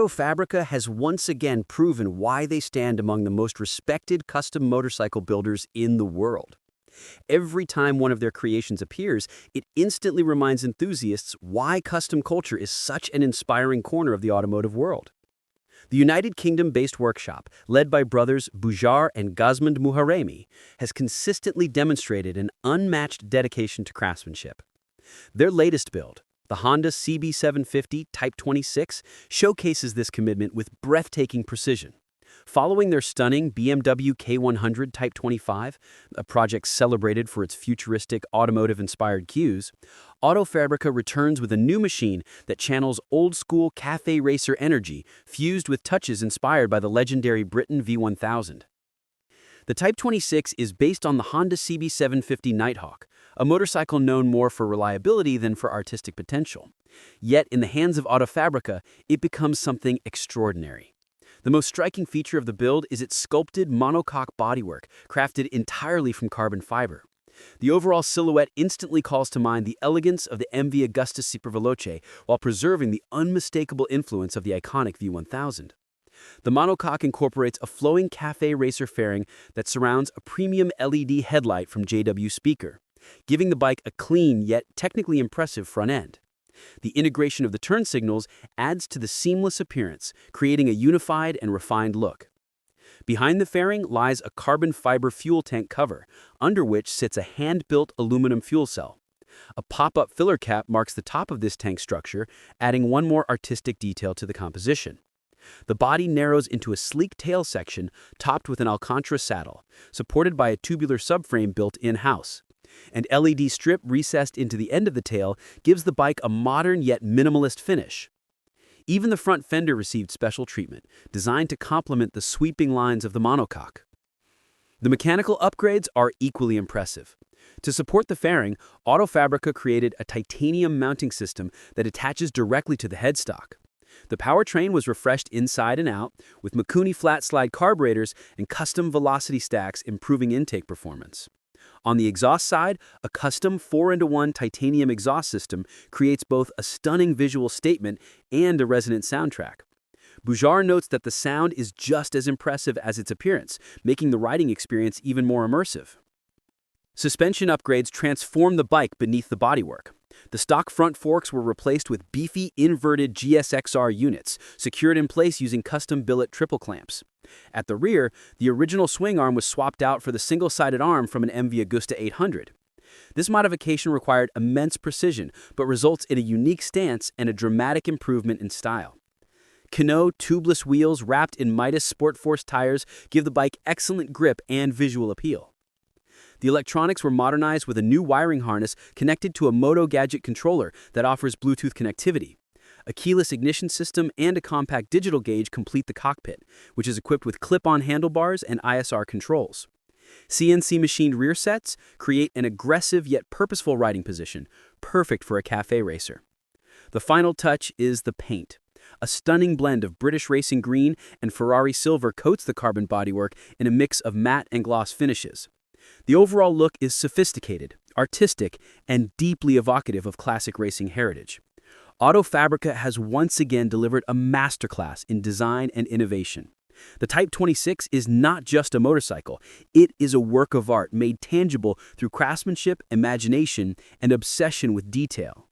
Fabrica has once again proven why they stand among the most respected custom motorcycle builders in the world. Every time one of their creations appears, it instantly reminds enthusiasts why custom culture is such an inspiring corner of the automotive world. The United Kingdom-based workshop, led by brothers Bujar and Gazmend Muharremi, has consistently demonstrated an unmatched dedication to craftsmanship. Their latest build, the Honda CB750 Type 26, showcases this commitment with breathtaking precision. Following their stunning BMW K100 Type 25, a project celebrated for its futuristic automotive-inspired cues, Fabrica returns with a new machine that channels old-school cafe racer energy fused with touches inspired by the legendary Britten V1000. The Type 26 is based on the Honda CB750 Nighthawk, a motorcycle known more for reliability than for artistic potential. Yet, in the hands of Fabrica, it becomes something extraordinary. The most striking feature of the build is its sculpted monocoque bodywork, crafted entirely from carbon fiber. The overall silhouette instantly calls to mind the elegance of the MV Agusta Superveloce while preserving the unmistakable influence of the iconic V1000. The monocoque incorporates a flowing cafe racer fairing that surrounds a premium LED headlight from JW Speaker, giving the bike a clean yet technically impressive front end. The integration of the turn signals adds to the seamless appearance, creating a unified and refined look. Behind the fairing lies a carbon fiber fuel tank cover, under which sits a hand-built aluminum fuel cell. A pop-up filler cap marks the top of this tank structure, adding one more artistic detail to the composition. The body narrows into a sleek tail section topped with an Alcantara saddle, supported by a tubular subframe built in-house. An LED strip recessed into the end of the tail gives the bike a modern yet minimalist finish. Even the front fender received special treatment, designed to complement the sweeping lines of the monocoque. The mechanical upgrades are equally impressive. To support the fairing, Fabrica created a titanium mounting system that attaches directly to the headstock. The powertrain was refreshed inside and out, with Mikuni flat-slide carburetors and custom velocity stacks improving intake performance. On the exhaust side, a custom 4-in-1 titanium exhaust system creates both a stunning visual statement and a resonant soundtrack. Bujar notes that the sound is just as impressive as its appearance, making the riding experience even more immersive. Suspension upgrades transform the bike beneath the bodywork. The stock front forks were replaced with beefy inverted GSXR units, secured in place using custom billet triple clamps. At the rear, the original swing arm was swapped out for the single-sided arm from an MV Agusta 800. This modification required immense precision, but results in a unique stance and a dramatic improvement in style. Kano tubeless wheels wrapped in Midas Sport Force tires give the bike excellent grip and visual appeal. The electronics were modernized with a new wiring harness connected to a Moto Gadget controller that offers Bluetooth connectivity. A keyless ignition system and a compact digital gauge complete the cockpit, which is equipped with clip-on handlebars and ISR controls. CNC machined rear sets create an aggressive yet purposeful riding position, perfect for a cafe racer. The final touch is the paint. A stunning blend of British racing green and Ferrari silver coats the carbon bodywork in a mix of matte and gloss finishes. The overall look is sophisticated, artistic, and deeply evocative of classic racing heritage. Fabrica has once again delivered a masterclass in design and innovation. The Type 26 is not just a motorcycle, it is a work of art made tangible through craftsmanship, imagination, and obsession with detail.